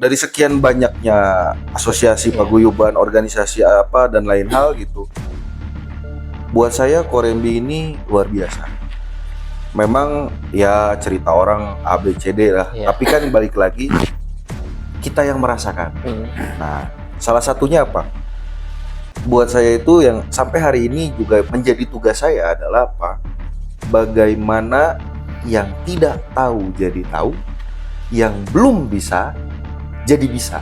dari sekian banyaknya asosiasi paguyuban, organisasi apa dan lain hal gitu, buat saya Korembi ini luar biasa. Memang ya cerita orang A B C D lah, tapi kan balik lagi kita yang merasakan. Nah, salah satunya apa? Buat saya itu yang sampai hari ini juga menjadi tugas saya adalah apa? Bagaimana yang tidak tahu jadi tahu, yang belum bisa jadi bisa.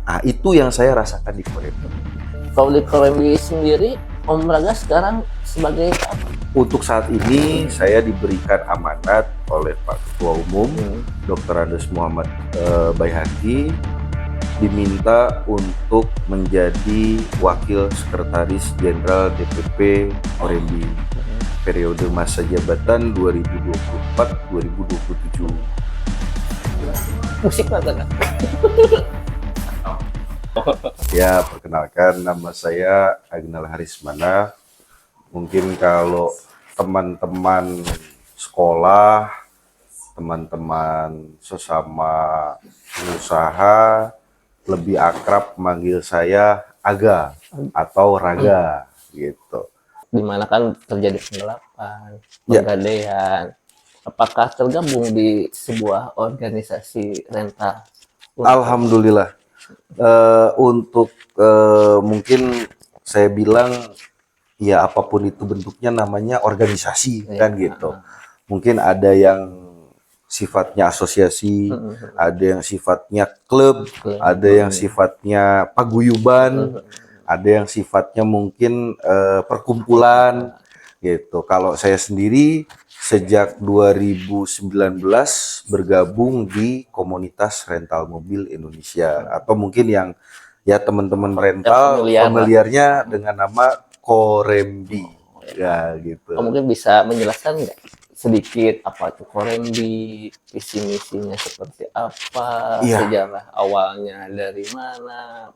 Nah, itu yang saya rasakan di Korembi. Kalau di Korembi sendiri, Om Raga sekarang sebagai apa? Untuk saat ini saya diberikan amanat oleh Pak Ketua Umum Dr. Andes Muhammad Baihaqi, diminta untuk menjadi Wakil Sekretaris Jenderal DPP Korembi periode masa jabatan 2024-2027. Musik mana? Ya, perkenalkan nama saya Agnal Harismana. Mungkin kalau teman-teman sekolah, teman-teman sesama pengusaha lebih akrab manggil saya Aga atau Raga gitu. Dimana kan terjadi penggelapan, penggadaian. Apakah tergabung di sebuah organisasi rental? Alhamdulillah. Untuk mungkin saya bilang ya apapun itu bentuknya namanya organisasi kan gitu. Mungkin ada yang sifatnya asosiasi, ada yang sifatnya klub, ada yang sifatnya paguyuban, ada yang sifatnya mungkin perkumpulan gitu. Kalau saya sendiri sejak 2019 bergabung di komunitas rental mobil Indonesia, atau mungkin yang ya teman-teman rental familiarnya dengan nama Korembi ya gitu. Mungkin bisa menjelaskan nggak sedikit apa itu Korembi, visi misinya seperti apa, sejarah awalnya dari mana?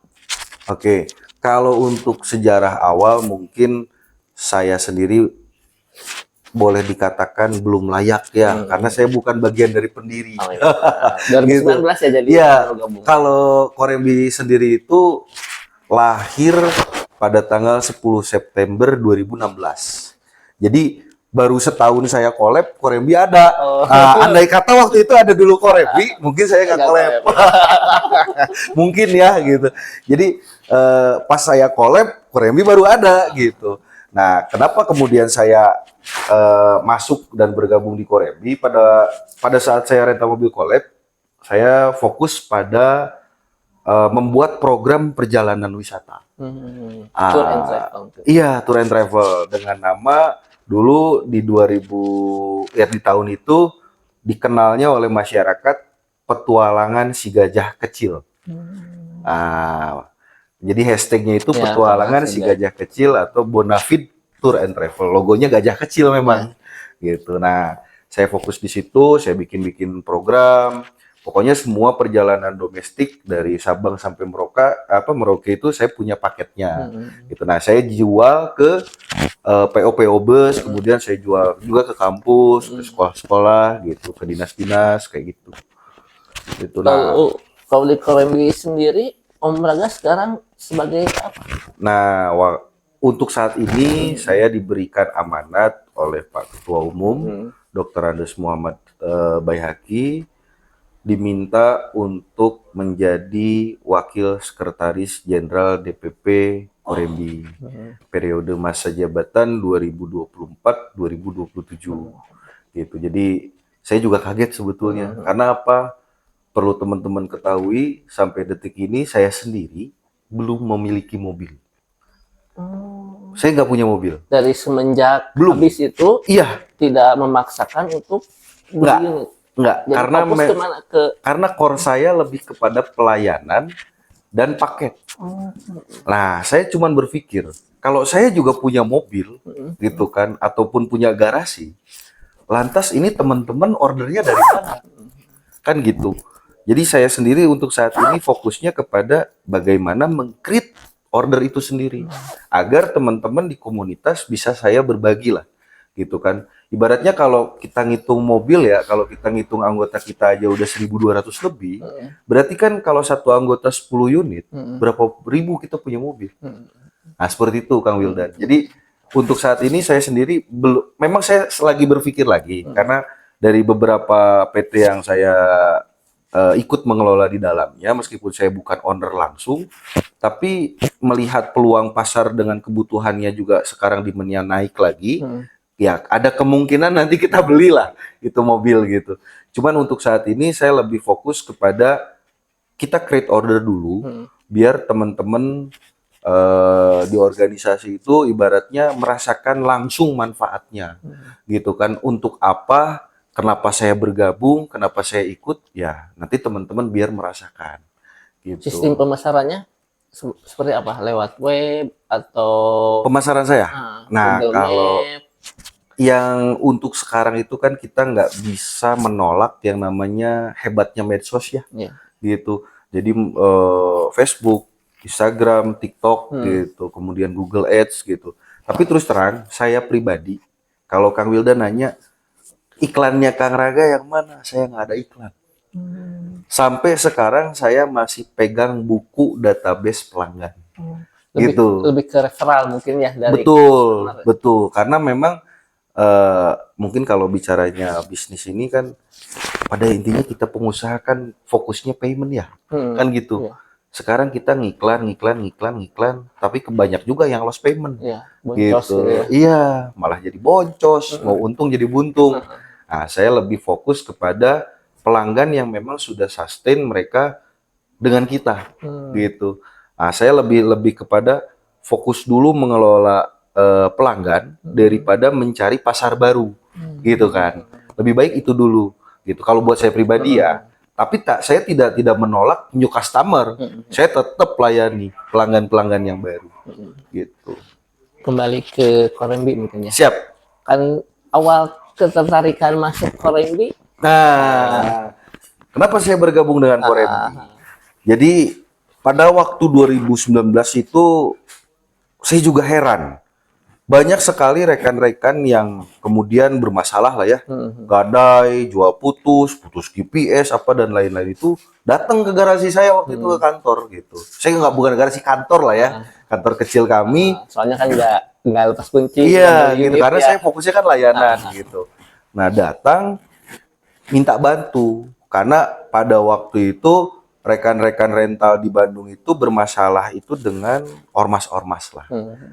Oke, kalau untuk sejarah awal mungkin saya sendiri boleh dikatakan belum layak ya, karena saya bukan bagian dari pendiri. 2019 ya jadi. Ya, kalau Korembi sendiri itu lahir pada tanggal 10 September 2016. Jadi baru setahun saya collab, Korembi ada. Andai kata waktu itu ada dulu Korembi, mungkin saya nggak collab. Mungkin ya gitu. Jadi pas saya collab, Korembi baru ada gitu. Nah, kenapa kemudian saya masuk dan bergabung di Korembi? Pada saat saya rental mobil collab, saya fokus pada membuat program perjalanan wisata. Tour and travel. Iya, tour and travel dengan nama dulu di 2000 ya di tahun itu dikenalnya oleh masyarakat Petualangan Si Gajah Kecil. Jadi hashtagnya itu Petualangan Si Gajah Kecil atau Bonafide Tour and Travel. Logonya gajah kecil memang gitu. Nah, saya fokus di situ, saya bikin program. Pokoknya semua perjalanan domestik dari Sabang sampai Merauke itu saya punya paketnya. Gitu. Nah, saya jual ke PO bus, kemudian saya jual juga ke kampus, ke sekolah-sekolah gitu, ke dinas-dinas kayak gitu. Gitu. Nah, kalau di Korembi sendiri, Om Raga sekarang sebagai apa? Nah, untuk saat ini saya diberikan amanat oleh Pak Ketua Umum Dr. Andes Muhammad Baihaqi, diminta untuk menjadi Wakil Sekretaris Jenderal DPP Korembi periode masa jabatan 2024-2027 gitu. Jadi saya juga kaget sebetulnya karena apa? Perlu teman-teman ketahui sampai detik ini saya sendiri belum memiliki mobil. Saya nggak punya mobil. Dari semenjak belum habis itu, tidak memaksakan untuk Enggak. Karena core saya lebih kepada pelayanan dan paket. Nah, saya cuma berpikir kalau saya juga punya mobil, gitu kan, ataupun punya garasi, lantas ini teman-teman ordernya dari mana? Kan gitu. Jadi saya sendiri untuk saat ini fokusnya kepada bagaimana meng-create order itu sendiri, agar teman-teman di komunitas bisa saya berbagi lah gitu kan. Ibaratnya kalau kita ngitung mobil ya, kalau kita ngitung anggota kita aja udah 1.200 lebih, berarti kan kalau satu anggota 10 unit, berapa ribu kita punya mobil. Nah, seperti itu Kang Wildan. Jadi untuk saat ini saya sendiri belum, memang saya lagi berpikir lagi karena dari beberapa PT yang saya ikut mengelola di dalamnya, meskipun saya bukan owner langsung, tapi melihat peluang pasar dengan kebutuhannya juga sekarang demand-nya naik lagi, ya ada kemungkinan nanti kita belilah itu mobil gitu. Cuman untuk saat ini saya lebih fokus kepada kita create order dulu, biar teman-teman di organisasi itu ibaratnya merasakan langsung manfaatnya, gitu kan. Untuk apa, kenapa saya bergabung, kenapa saya ikut, ya nanti teman-teman biar merasakan, gitu. Sistem pemasarannya seperti apa? Lewat web atau Pemasaran saya, nah Google kalau Map? yang untuk sekarang itu kan kita nggak bisa menolak yang namanya hebatnya medsos ya, Ya. gitu. Jadi Facebook, Instagram, TikTok gitu, kemudian Google Ads gitu. Tapi terus terang, saya pribadi, kalau Kang Wildan nanya, iklannya Kang Raga yang mana? Saya nggak ada iklan. Sampai sekarang saya masih pegang buku database pelanggan. Gitu. Lebih ke referral mungkin ya dari Betul, customer. betul. Karena memang mungkin kalau bicaranya bisnis ini kan pada intinya kita pengusaha kan fokusnya payment ya, kan gitu. Iya. Sekarang kita ngiklan, tapi kebanyak juga yang lost payment, Iya, boncos gitu. gitu ya. Iya, malah jadi boncos, mau untung jadi buntung. Nah, saya lebih fokus kepada pelanggan yang memang sudah sustain mereka dengan kita, gitu. Nah, saya lebih kepada fokus dulu mengelola pelanggan daripada mencari pasar baru, gitu kan. Lebih baik itu dulu, gitu. Kalau buat saya pribadi ya, tapi saya tidak menolak new customer. Saya tetap layani pelanggan-pelanggan yang baru, gitu. Kembali ke Korembi mungkin ya. Siap. Kan awal ketertarikan masuk Korembi. Nah, kenapa saya bergabung dengan Korembi? Jadi pada waktu 2019 itu saya juga heran. Banyak sekali rekan-rekan yang kemudian bermasalah lah ya. Gadai, jual putus GPS, apa dan lain-lain itu datang ke garasi saya waktu itu ke kantor gitu. Saya bukan garasi, kantor lah ya. Kantor kecil kami. Soalnya kan nggak lepas kunci. Iya gitu, karena saya fokusnya kan layanan gitu. Nah, datang minta bantu. Karena pada waktu itu rekan-rekan rental di Bandung itu bermasalah itu dengan ormas-ormas lah.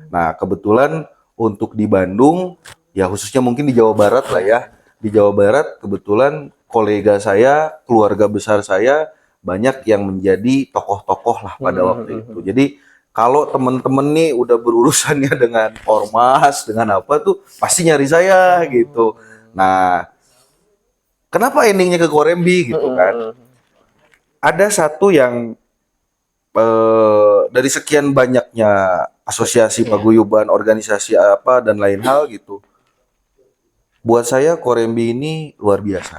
Nah, kebetulan untuk di Bandung, ya khususnya mungkin di Jawa Barat lah ya. Di Jawa Barat kebetulan kolega saya, keluarga besar saya banyak yang menjadi tokoh-tokoh lah pada waktu itu. Jadi kalau temen-temen nih udah berurusannya dengan ormas, dengan apa tuh pasti nyari saya gitu. Nah, kenapa endingnya ke Korembi gitu kan? Ada satu yang dari sekian banyaknya asosiasi paguyuban, organisasi apa dan lain hal gitu. Buat saya Korembi ini luar biasa.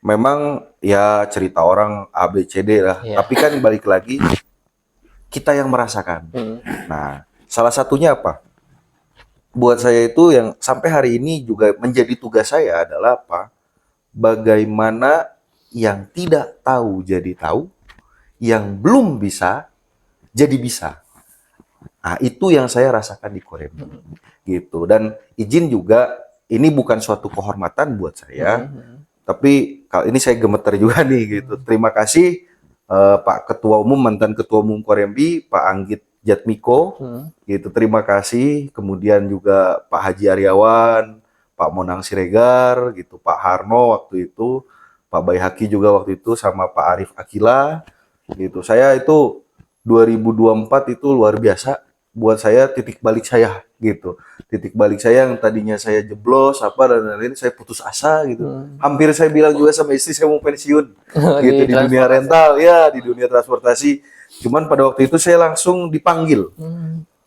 Memang ya cerita orang A B C D lah, tapi kan balik lagi kita yang merasakan. Nah, salah satunya apa? Buat saya itu yang sampai hari ini juga menjadi tugas saya adalah apa? Bagaimana yang tidak tahu jadi tahu, yang belum bisa jadi bisa. Nah, itu yang saya rasakan di Korembi. Gitu. Dan izin juga, ini bukan suatu kehormatan buat saya, tapi kalau ini saya gemeter juga nih gitu. Terima kasih Pak Ketua Umum, mantan Ketua Umum Korembi, Pak Anggit Jatmiko, gitu. Terima kasih. Kemudian juga Pak Haji Aryawan, Pak Monang Siregar, gitu. Pak Harno waktu itu, Pak Bayhaki juga waktu itu, sama Pak Arif Akila, gitu. Saya itu 2024 itu luar biasa buat saya, titik balik saya gitu. Titik balik saya yang tadinya saya jeblos apa dan lain-lain, saya putus asa gitu. Hampir saya bilang juga sama istri saya mau pensiun gitu di dunia rental ya, di dunia transportasi. Cuman pada waktu itu saya langsung dipanggil.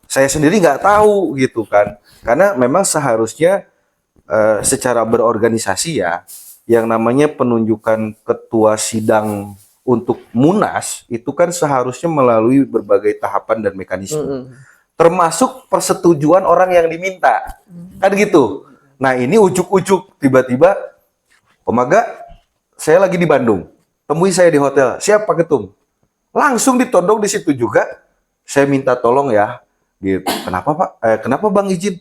Saya sendiri nggak tahu gitu kan. Karena memang seharusnya secara berorganisasi ya, yang namanya penunjukan ketua sidang untuk Munas itu kan seharusnya melalui berbagai tahapan dan mekanisme. Termasuk persetujuan orang yang diminta. Kan gitu. Nah ini ujuk-ujuk tiba-tiba, Om Aga, saya lagi di Bandung, temui saya di hotel. Siap Pak Ketum. Langsung ditodong di situ juga. Saya minta tolong ya, gitu. Kenapa Pak? Kenapa Bang izin?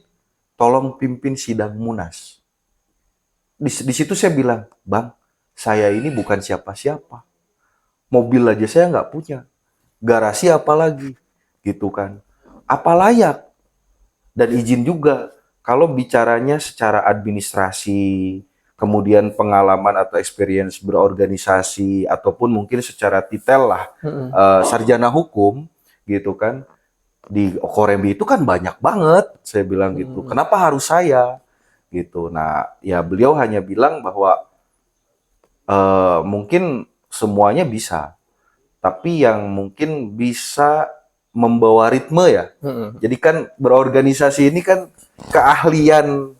Tolong pimpin sidang Munas. Di situ saya bilang, Bang, saya ini bukan siapa-siapa. Mobil aja saya nggak punya. Garasi apalagi, gitu kan. Apa layak? Dan izin juga. Kalau bicaranya secara administrasi, kemudian pengalaman atau experience berorganisasi, ataupun mungkin secara titel lah, sarjana hukum, gitu kan. Di Korembi itu kan banyak banget, saya bilang gitu. Kenapa harus saya? Gitu. Nah, ya beliau hanya bilang bahwa mungkin semuanya bisa, tapi yang mungkin bisa membawa ritme ya. Jadi kan berorganisasi ini kan keahlian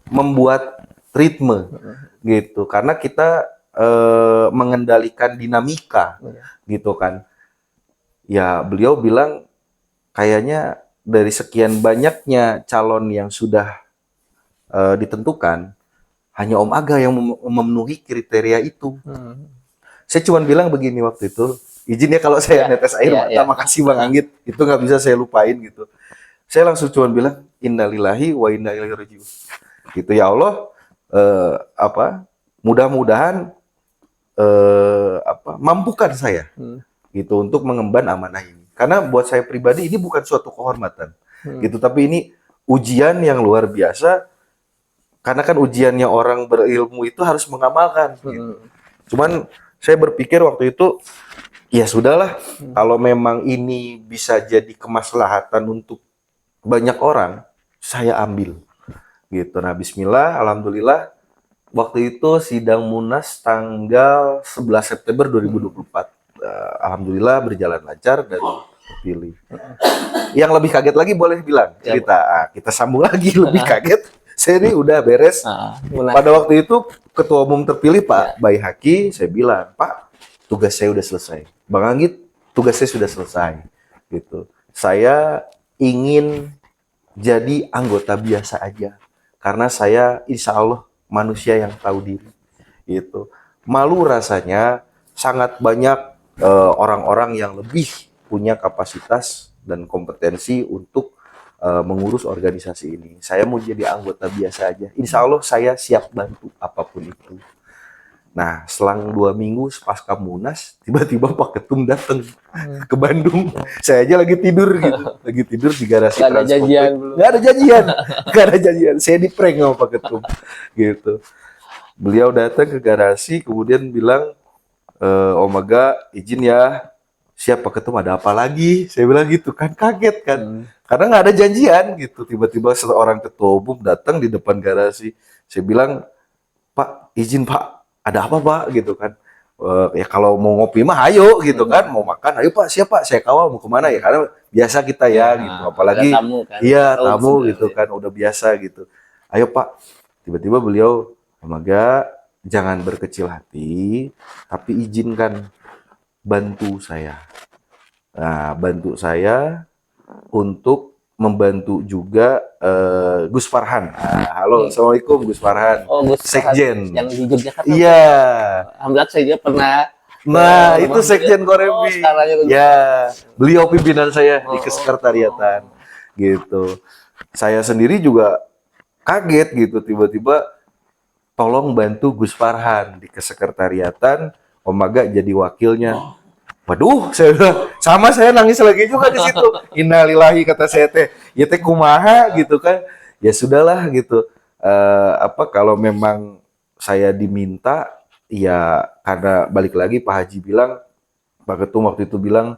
membuat ritme gitu. Karena kita mengendalikan dinamika gitu kan. Ya beliau bilang kayaknya dari sekian banyaknya calon yang sudah ditentukan, hanya Om Aga yang memenuhi kriteria itu. Saya cuma bilang begini waktu itu, izin ya kalau saya netes air mata, makasih Bang Anggit, itu nggak bisa saya lupain gitu. Saya langsung cuma bilang, innalillahi wa inna ilaihi rajiun. Gitu ya Allah, mudah-mudahan mampukan saya gitu untuk mengemban amanah ini. Karena buat saya pribadi ini bukan suatu kehormatan, gitu. Tapi ini ujian yang luar biasa. Karena kan ujiannya orang berilmu itu harus mengamalkan. Gitu. Cuman saya berpikir waktu itu, ya sudahlah, kalau memang ini bisa jadi kemaslahatan untuk banyak orang, saya ambil. Gitu. Nah, bismillah, alhamdulillah, waktu itu sidang Munas tanggal 11 September 2024. Alhamdulillah berjalan lancar dan terpilih. Yang lebih kaget lagi boleh bilang, cerita. Kita sambung lagi, lebih kaget. Saya ini udah beres. Pada waktu itu ketua umum terpilih Pak Bayi Haki, saya bilang, Pak, tugas saya udah selesai. Bang Anggit, tugas saya sudah selesai. Gitu. Saya ingin jadi anggota biasa aja. Karena saya insya Allah manusia yang tahu diri. Gitu. Malu rasanya sangat banyak orang-orang yang lebih punya kapasitas dan kompetensi untuk mengurus organisasi ini. Saya mau jadi anggota biasa aja. Insya Allah saya siap bantu apapun itu. Nah, selang 2 minggu pasca Munas, tiba-tiba Pak Ketum datang ke Bandung. Saya aja lagi tidur gitu, lagi tidur di garasi. Gak ada janjian belum. Gak ada janjian, gak ada janjian. Saya di prank sama Pak Ketum, gitu. Beliau datang ke garasi, kemudian bilang, Om Aga, izin ya. Siap Pak Ketum, ada apa lagi? Saya bilang gitu kan, kaget kan. Karena nggak ada janjian gitu. Tiba-tiba seorang ketua umum datang di depan garasi. Saya bilang, Pak, izin Pak, ada apa Pak? Gitu kan. Ya kalau mau ngopi mah ayo gitu kan. Mau makan, ayo Pak, siap Pak, saya kawal. Mau kemana ya? Karena biasa kita ya gitu. Apalagi, tamu kan. Iya tamu gitu kan, udah biasa gitu. Ayo Pak. Tiba-tiba beliau, Om Aga, jangan berkecil hati, tapi izinkan bantu saya. Nah, bantu saya untuk membantu juga Gus Farhan. Nah, halo, Assalamualaikum Gus Farhan. Oh, Gus Sekjen. Yang di Yogyakarta. Iya. Alhamdulillah saya juga pernah. Nah, itu Sekjen Korembi. Sekarang Ya, beliau pimpinan saya di kesekretariatan. Gitu. Saya sendiri juga kaget gitu, tiba-tiba tolong bantu Gus Farhan di kesekretariatan, Om Aga jadi wakilnya. Waduh, saya sama saya nangis lagi juga di situ. Innalillahi kata saya teh, ya teh kumaha gitu kan. Ya sudahlah gitu. Kalau memang saya diminta, ya karena balik lagi Pak Haji bilang, Pak Ketum waktu itu bilang,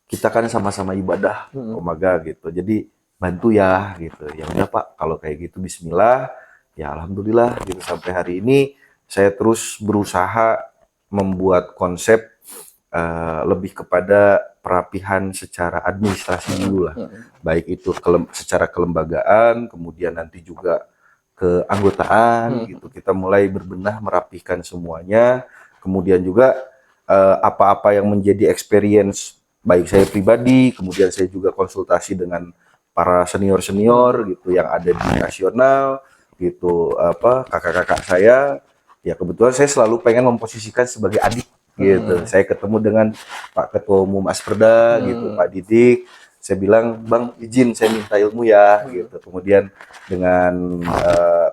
kita kan sama-sama ibadah, Om Aga gitu. Jadi bantu ya gitu. Ya udah Pak, kalau kayak gitu Bismillah. Ya alhamdulillah gitu sampai hari ini saya terus berusaha membuat konsep lebih kepada perapihan secara administrasi dulu lah. Baik itu secara kelembagaan, kemudian nanti juga keanggotaan gitu. Kita mulai berbenah merapihkan semuanya. Kemudian juga apa-apa yang menjadi experience baik saya pribadi, kemudian saya juga konsultasi dengan para senior-senior gitu yang ada di nasional gitu, kakak-kakak saya. Ya kebetulan saya selalu pengen memposisikan sebagai adik gitu. Saya ketemu dengan Pak Ketua Umum Asperda gitu, Pak Didik. Saya bilang, Bang izin saya minta ilmu ya gitu. Kemudian dengan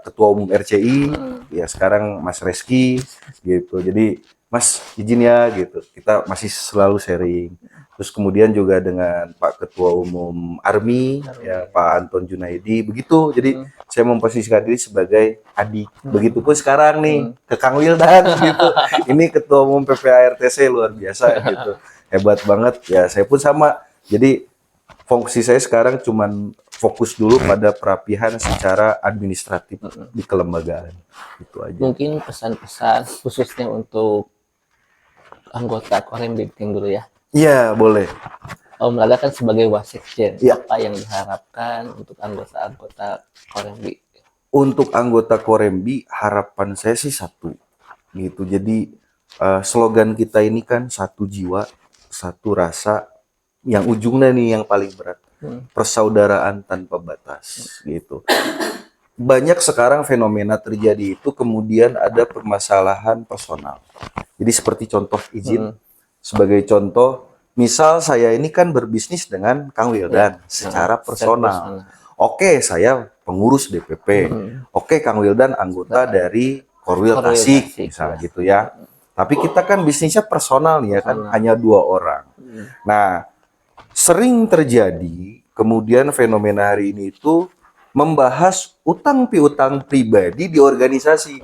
Ketua Umum RCI, ya sekarang Mas Reski gitu. Jadi Mas izin ya gitu. Kita masih selalu sharing. Terus kemudian juga dengan Pak Ketua Umum ARMI, ya Pak Anton Junaidi, begitu. Jadi saya memposisikan diri sebagai adik. Begitupun sekarang nih ke Kang Wildan gitu. Ini Ketua Umum PPARTC luar biasa gitu. Hebat banget ya. Saya pun sama. Jadi fungsi saya sekarang cuman fokus dulu pada perapihan secara administratif di kelembagaan. Itu aja. Mungkin pesan-pesan khususnya untuk anggota Korem Bimbing dulu ya. Iya, boleh. Om Laga kan sebagai wasekjen, Ya. apa yang diharapkan untuk anggota-anggota Korembi? Untuk anggota Korembi, harapan saya sih satu, gitu. Jadi slogan kita ini kan satu jiwa, satu rasa, yang ujungnya nih yang paling berat, persaudaraan tanpa batas, gitu. Banyak sekarang fenomena terjadi itu kemudian ada permasalahan personal. Jadi seperti contoh izin, sebagai contoh, misal saya ini kan berbisnis dengan Kang Wildan secara personal. Oke, saya pengurus DPP. Oke, Kang Wildan anggota dari Korwil Tasik, misalnya gitu ya. Tapi kita kan bisnisnya personal nih ya kan, hanya 2 orang. Nah, sering terjadi kemudian fenomena hari ini itu membahas utang piutang pribadi di organisasi.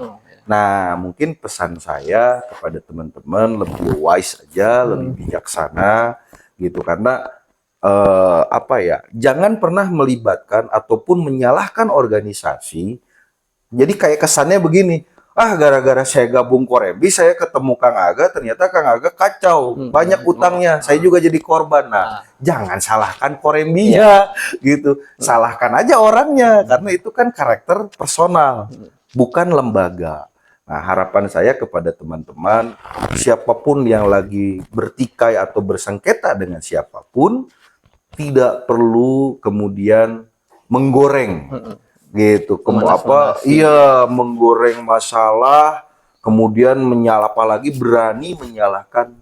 Nah, mungkin pesan saya kepada teman-teman lebih wise aja, lebih bijaksana gitu, karena jangan pernah melibatkan ataupun menyalahkan organisasi. Jadi kayak kesannya begini, gara-gara saya gabung Korembi, saya ketemu Kang Aga, ternyata Kang Aga kacau, banyak utangnya, saya juga jadi korban. Nah, jangan salahkan Korembinya gitu, salahkan aja orangnya, karena itu kan karakter personal, bukan lembaga. Nah, harapan saya kepada teman-teman, siapapun yang lagi bertikai atau bersengketa dengan siapapun, tidak perlu kemudian menggoreng, gitu. Menggoreng masalah, kemudian apalagi berani menyalahkan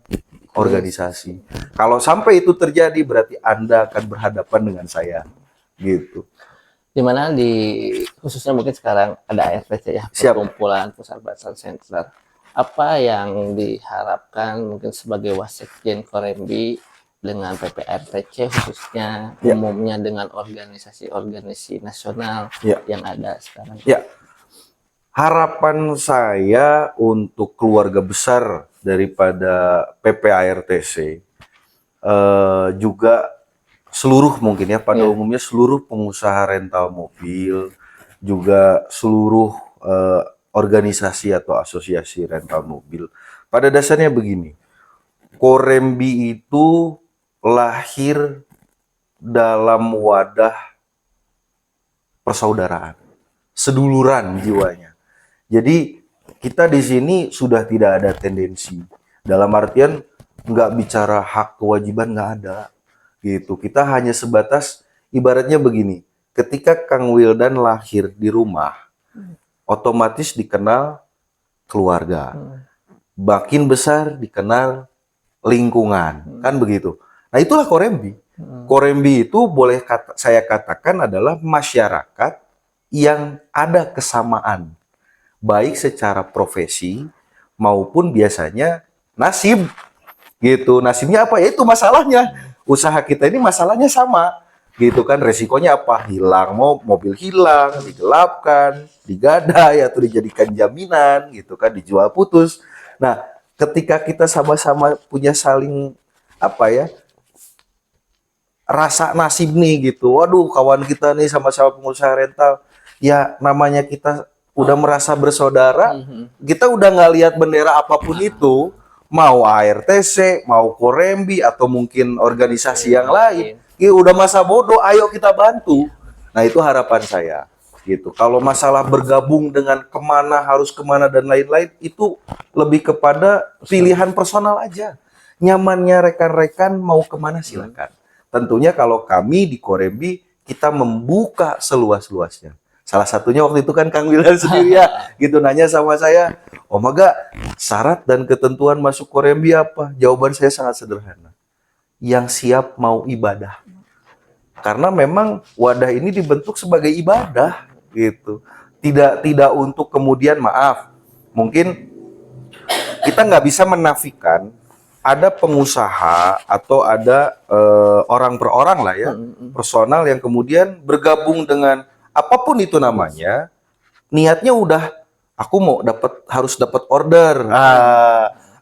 organisasi. Kalau sampai itu terjadi, berarti Anda akan berhadapan dengan saya, gitu. Dimana khususnya mungkin sekarang ada ARTC ya, Perkumpulan Persahabatan Center. Apa yang diharapkan mungkin sebagai wasekjen Korembi dengan PPRTC khususnya, umumnya dengan organisasi-organisasi nasional yang ada sekarang? Ya, harapan saya untuk keluarga besar daripada PPARTC, juga seluruh mungkin ya, pada umumnya seluruh pengusaha rental mobil, juga seluruh organisasi atau asosiasi rental mobil. Pada dasarnya begini, Korembi itu lahir dalam wadah persaudaraan, seduluran jiwanya. Jadi kita di sini sudah tidak ada tendensi, dalam artian nggak bicara hak kewajiban, nggak ada. Gitu. Kita hanya sebatas ibaratnya begini, ketika Kang Wildan lahir di rumah, otomatis dikenal keluarga. Makin besar dikenal lingkungan, kan begitu. Nah, itulah Korembi. Korembi itu boleh saya katakan adalah masyarakat yang ada kesamaan, baik secara profesi maupun biasanya nasib. Gitu. Nasibnya apa? Ya itu masalahnya. Usaha kita ini masalahnya sama, gitu kan, resikonya apa? Hilang, mobil hilang, digelapkan, digadai atau dijadikan jaminan, gitu kan, dijual putus. Nah, ketika kita sama-sama punya saling rasa nasib nih gitu, waduh kawan kita nih sama-sama pengusaha rental, ya namanya kita udah merasa bersaudara, kita udah nggak lihat bendera apapun itu, mau ARTC, mau Korembi, atau mungkin organisasi yang lain, ya udah masa bodoh, ayo kita bantu. Nah, itu harapan saya, gitu. Kalau masalah bergabung dengan harus kemana dan lain-lain, itu lebih kepada pilihan personal aja. Nyamannya rekan-rekan mau kemana silakan. Tentunya kalau kami di Korembi, kita membuka seluas-luasnya. Salah satunya waktu itu kan Kang Wildan sendiri ya, gitu nanya sama saya, "Oh Maga, syarat dan ketentuan masuk Korembi apa?" Jawaban saya sangat sederhana. Yang siap mau ibadah. Karena memang wadah ini dibentuk sebagai ibadah gitu. Tidak untuk kemudian maaf. Mungkin kita nggak bisa menafikan ada pengusaha atau ada orang per orang lah ya, personal yang kemudian bergabung dengan apapun itu namanya, niatnya udah aku mau harus dapat order.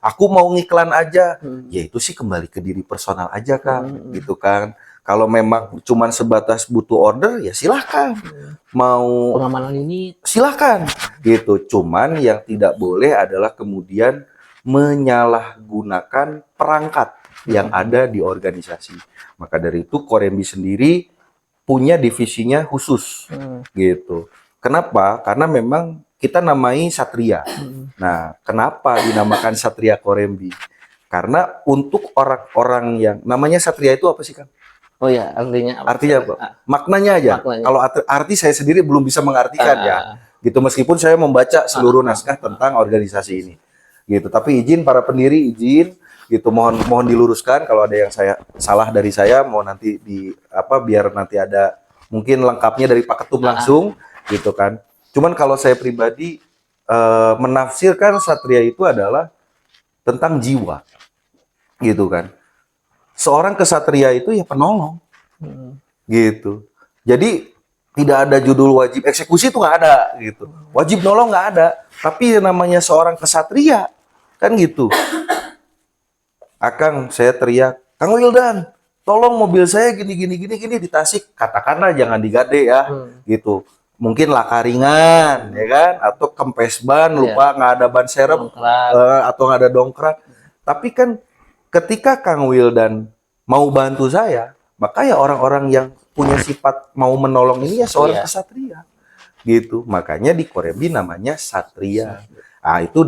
Aku mau ngiklan aja. Ya itu sih kembali ke diri personal aja Kang, gitu kan. Kalau memang cuman sebatas butuh order ya silahkan. Mau Pengamanan ini silahkan gitu. Cuman yang tidak boleh adalah kemudian menyalahgunakan perangkat yang ada di organisasi. Maka dari itu Korembi sendiri punya divisinya khusus gitu. Kenapa? Karena memang kita namai Satria. Nah, kenapa dinamakan Satria Korembi? Karena untuk orang-orang yang namanya Satria itu apa sih Kang? oh ya artinya apa? Artinya apa? Maknanya aja. Maknanya. Kalau arti saya sendiri belum bisa mengartikan ya. Gitu meskipun saya membaca seluruh naskah tentang organisasi ini. Gitu. Tapi izin para pendiri izin gitu mohon diluruskan kalau ada yang saya salah dari saya mau nanti biar nanti ada mungkin lengkapnya dari Pak Ketum langsung gitu kan. Cuman kalau saya pribadi menafsirkan Satria itu adalah tentang jiwa. Gitu kan. Seorang kesatria itu ya penolong. Gitu. Jadi tidak ada judul wajib eksekusi itu nggak ada gitu. Wajib nolong nggak ada. Tapi namanya seorang kesatria kan gitu. Akang saya teriak, "Kang Wildan, tolong mobil saya gini di Tasik." Katakanlah jangan digade ya, gitu. Mungkin laka ringan, ya kan? Atau kempes ban, lupa nggak ada ban serep, atau nggak ada dongkrak. Tapi kan ketika Kang Wildan mau bantu saya, maka ya orang-orang yang punya sifat mau menolong ini ya seorang kesatria. Gitu. Makanya di Korembi namanya Satria. Nah, itu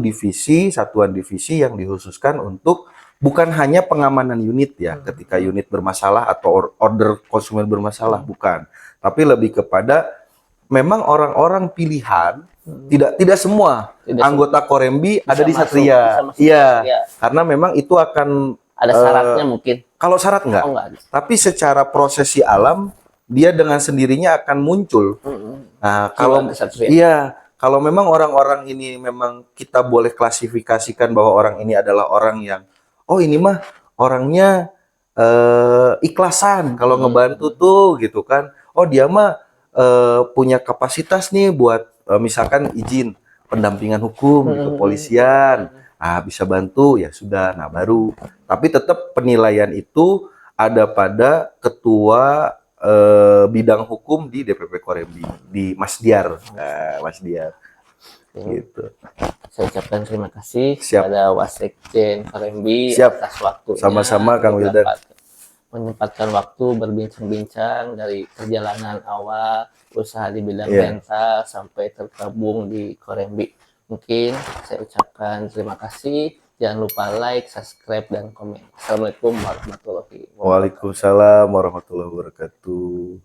satuan divisi yang dikhususkan untuk bukan hanya pengamanan unit ya, ketika unit bermasalah atau order konsumen bermasalah, bukan. Tapi lebih kepada memang orang-orang pilihan, tidak semua anggota Korembi ada di Satria. Iya, karena memang itu akan ada syaratnya mungkin. Kalau syarat enggak. Tapi secara prosesi alam dia dengan sendirinya akan muncul. Nah, kalau memang orang-orang ini memang kita boleh klasifikasikan bahwa orang ini adalah orang yang ini mah orangnya ikhlasan kalau ngebantu tuh gitu kan. Oh dia mah punya kapasitas nih buat misalkan izin pendampingan hukum di kepolisian. Bisa bantu ya sudah. Nah baru. Tapi tetap penilaian itu ada pada ketua bidang hukum di DPP Korembi, di Mas Diar. Mas Diar. Gitu. Saya ucapkan terima kasih kepada Wasekjen Korembi atas waktunya. Sama-sama Kang Wildan. Menyempatkan waktu berbincang-bincang dari perjalanan awal usaha di bidang rental sampai tergabung di Korembi. Mungkin saya ucapkan terima kasih. Jangan lupa like, subscribe, dan komen. Assalamualaikum warahmatullahi wabarakatuh. Waalaikumsalam warahmatullahi wabarakatuh.